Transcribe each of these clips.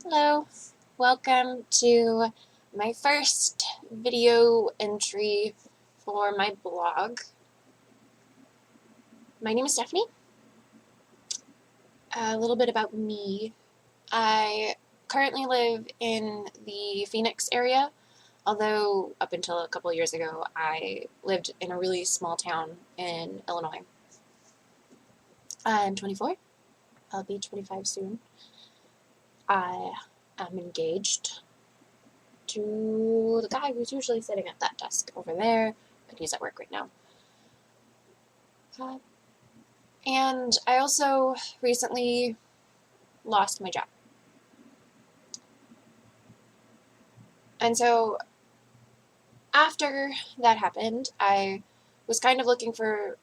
Hello, welcome to my first video entry for my blog. My name is Stephanie. A little bit about me. I currently live in the Phoenix area, although up until a couple years ago I lived in a really small town in Illinois. I'm 24. I'll be 25 soon. I am engaged to the guy who's usually sitting at that desk over there, but he's at work right now. And I also recently lost my job. And so after that happened, I was kind of looking for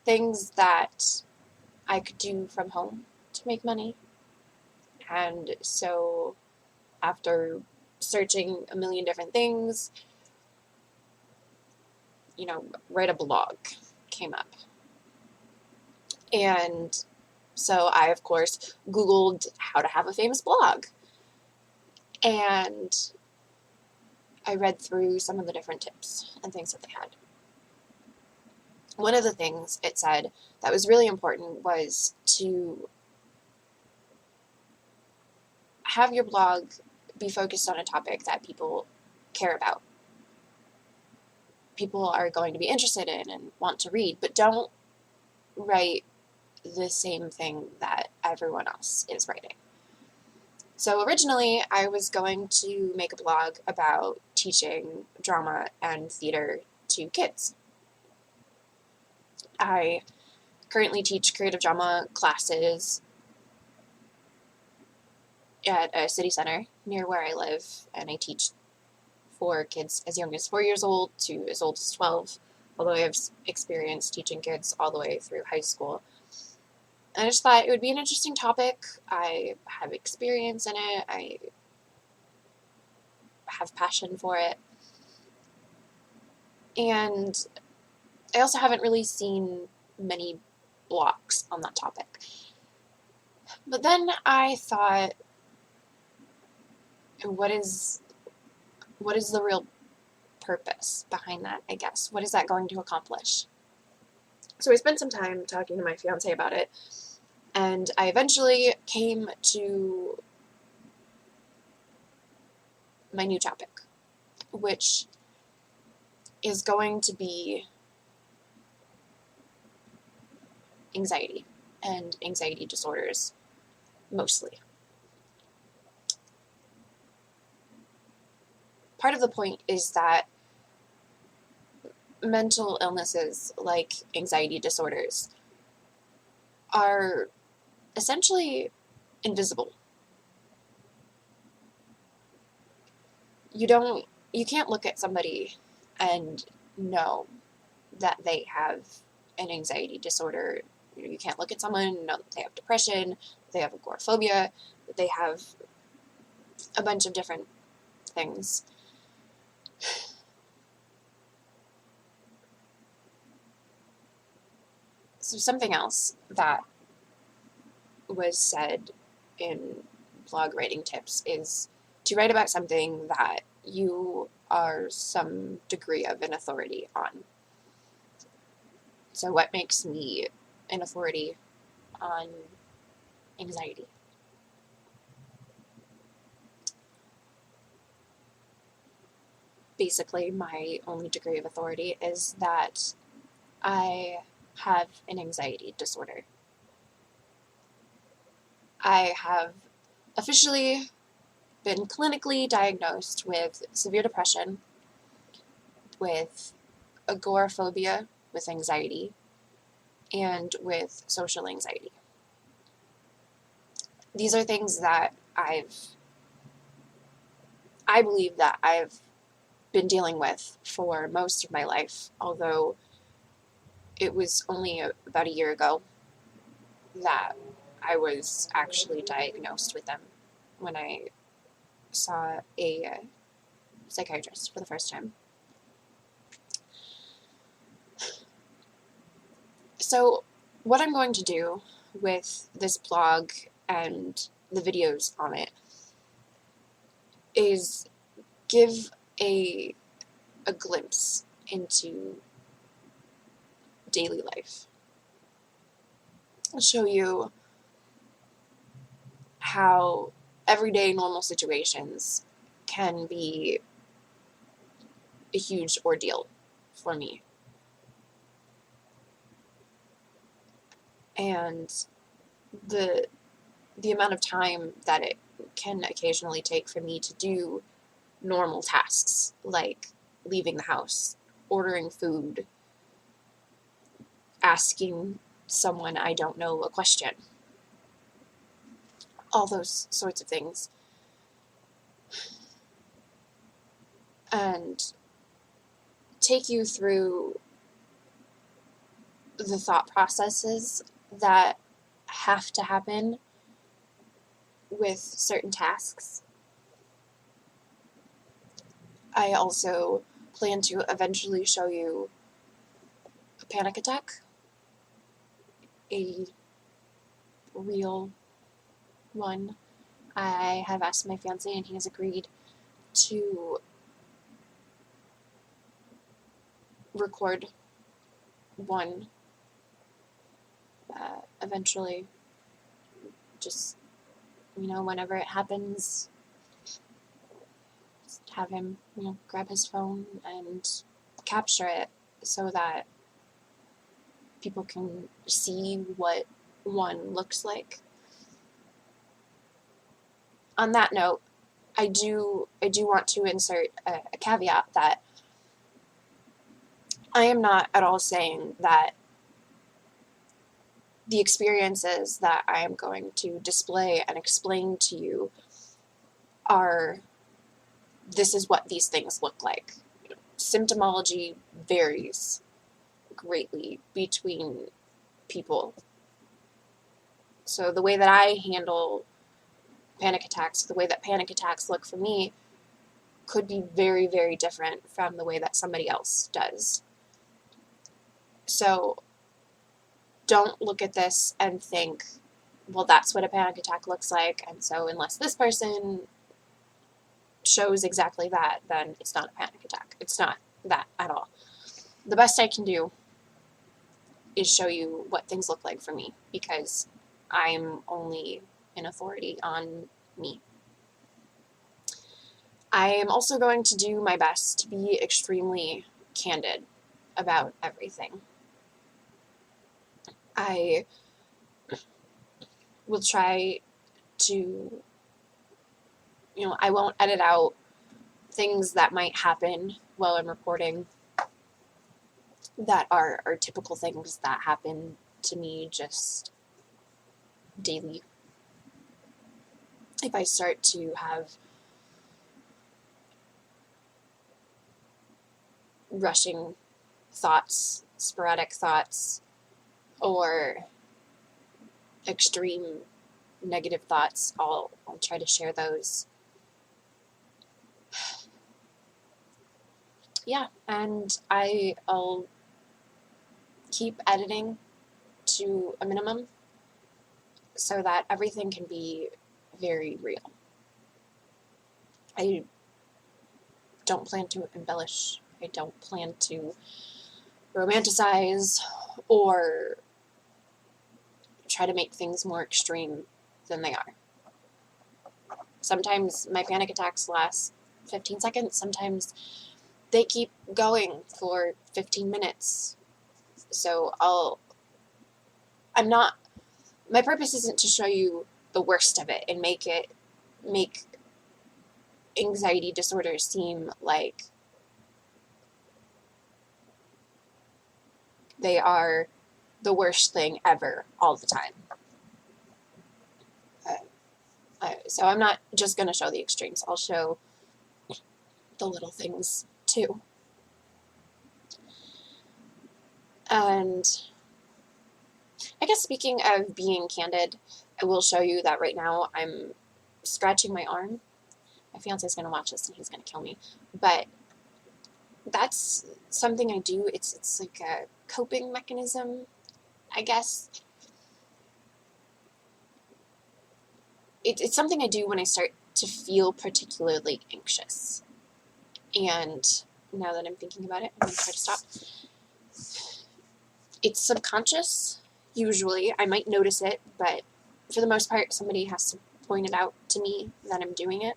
things that I could do from home to make money. And so after searching a million different things, write a blog came up. And so I, of course, Googled how to have a famous blog. And I read through some of the different tips and things that they had. One of the things it said that was really important was to have your blog be focused on a topic that people care about. People are going to be interested in and want to read, but don't write the same thing that everyone else is writing. So originally, I was going to make a blog about teaching drama and theater to kids. I currently teach creative drama classes at a city center near where I live, and I teach for kids as young as 4 years old to as old as 12, although I have experience teaching kids all the way through high school. And I just thought it would be an interesting topic. I have experience in it. I have passion for it. And I also haven't really seen many blogs on that topic. But then I thought, what is the real purpose behind that, I guess? What is that going to accomplish? So I spent some time talking to my fiance about it, and I eventually came to my new topic, which is going to be anxiety and anxiety disorders, mostly. Part of the point is that mental illnesses like anxiety disorders are essentially invisible. You can't look at somebody and know that they have an anxiety disorder. You can't look at someone and know that they have depression, that they have agoraphobia, that they have a bunch of different things. So something else that was said in blog writing tips is to write about something that you are some degree of an authority on. So what makes me an authority on anxiety? Basically, my only degree of authority is that I have an anxiety disorder. I have officially been clinically diagnosed with severe depression, with agoraphobia, with anxiety, and with social anxiety. These are things that I believe that I've been dealing with for most of my life, although it was only about a year ago that I was actually diagnosed with them when I saw a psychiatrist for the first time. So what I'm going to do with this blog and the videos on it is give a glimpse into daily life. I'll show you how everyday normal situations can be a huge ordeal for me. And the amount of time that it can occasionally take for me to do normal tasks like leaving the house, ordering food, asking someone I don't know a question, all those sorts of things. And take you through the thought processes that have to happen with certain tasks. I also plan to eventually show you a panic attack, a real one. I have asked my fiancé and he has agreed to record one eventually. Just, whenever it happens, just have him, grab his phone and capture it so that people can see what one looks like. On that note, I do want to insert a caveat that I am not at all saying that the experiences that I am going to display and explain to you are, this is what these things look like. Symptomology varies greatly between people. So the way that I handle panic attacks, the way that panic attacks look for me, could be very, very different from the way that somebody else does. So don't look at this and think, well, that's what a panic attack looks like, and so unless this person shows exactly that, then it's not a panic attack. It's not that at all. The best I can do is show you what things look like for me, because I'm only an authority on me. I am also going to do my best to be extremely candid about everything. I will try to, I won't edit out things that might happen while I'm recording that are typical things that happen to me just daily. If I start to have rushing thoughts, sporadic thoughts, or extreme negative thoughts, I'll try to share those. Yeah, and I'll keep editing to a minimum so that everything can be very real. I don't plan to embellish. I don't plan to romanticize or try to make things more extreme than they are. Sometimes my panic attacks last 15 seconds. Sometimes they keep going for 15 minutes. So my purpose isn't to show you the worst of it and make anxiety disorders seem like they are the worst thing ever all the time. So I'm not just going to show the extremes. I'll show the little things too. And I guess speaking of being candid, I will show you that right now I'm scratching my arm. My fiance's going to watch this and he's going to kill me. But that's something I do. It's like a coping mechanism, I guess. It's something I do when I start to feel particularly anxious. And now that I'm thinking about it, I'm going to try to stop. It's subconscious, usually. I might notice it, but for the most part, somebody has to point it out to me that I'm doing it.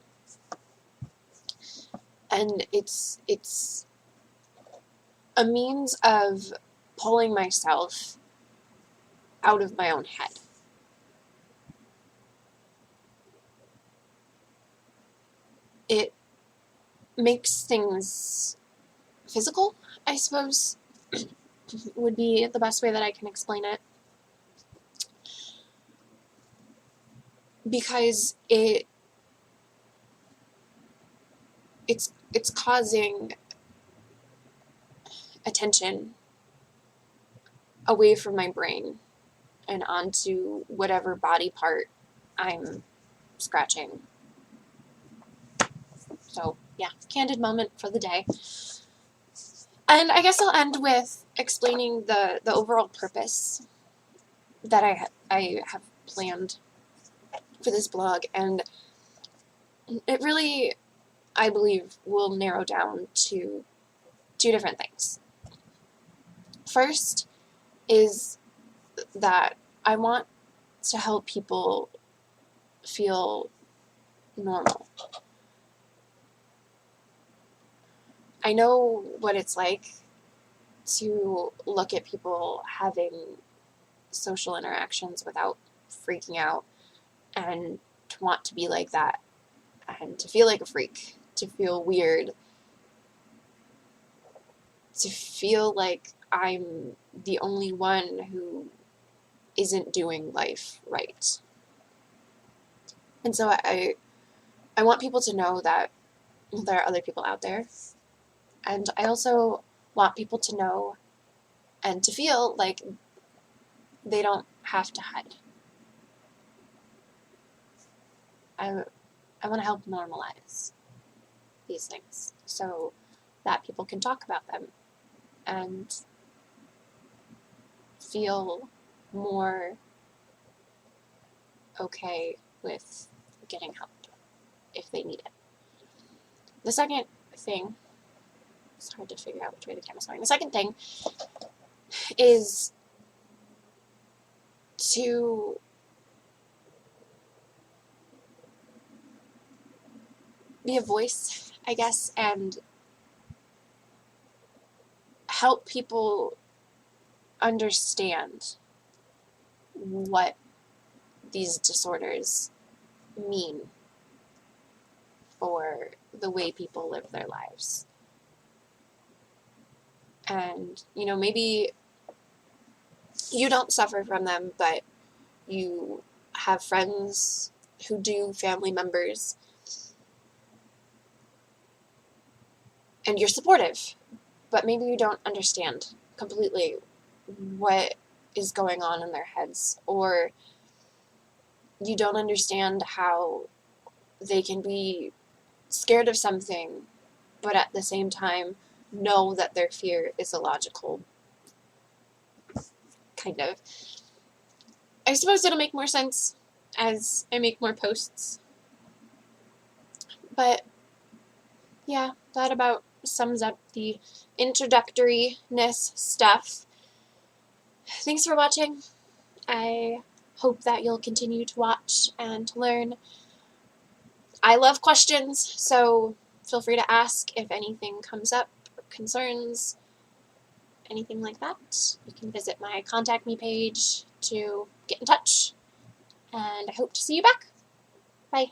And it's a means of pulling myself out of my own head. It makes things physical, I suppose, would be the best way that I can explain it. Because it's causing attention away from my brain and onto whatever body part I'm scratching. So yeah, candid moment for the day. And I guess I'll end with explaining the overall purpose that I have planned for this blog. And it really, I believe, will narrow down to two different things. First is that I want to help people feel normal. I know what it's like to look at people having social interactions without freaking out, and to want to be like that, and to feel like a freak, to feel weird, to feel like I'm the only one who isn't doing life right. And so I want people to know that there are other people out there. And I also want people to know and to feel like they don't have to hide. I want to help normalize these things so that people can talk about them and feel more okay with getting help if they need it. The second thing, it's hard to figure out which way the camera's going. The second thing is to be a voice, I guess, and help people understand what these disorders mean for the way people live their lives. And, maybe you don't suffer from them, but you have friends who do, family members, and you're supportive, but maybe you don't understand completely what is going on in their heads, or you don't understand how they can be scared of something, but at the same time know that their fear is illogical. Kind of. I suppose it'll make more sense as I make more posts. But yeah, that about sums up the introductory-ness stuff. Thanks for watching. I hope that you'll continue to watch and to learn. I love questions, so feel free to ask if anything comes up, or concerns, anything like that. You can visit my Contact Me page to get in touch, and I hope to see you back. Bye.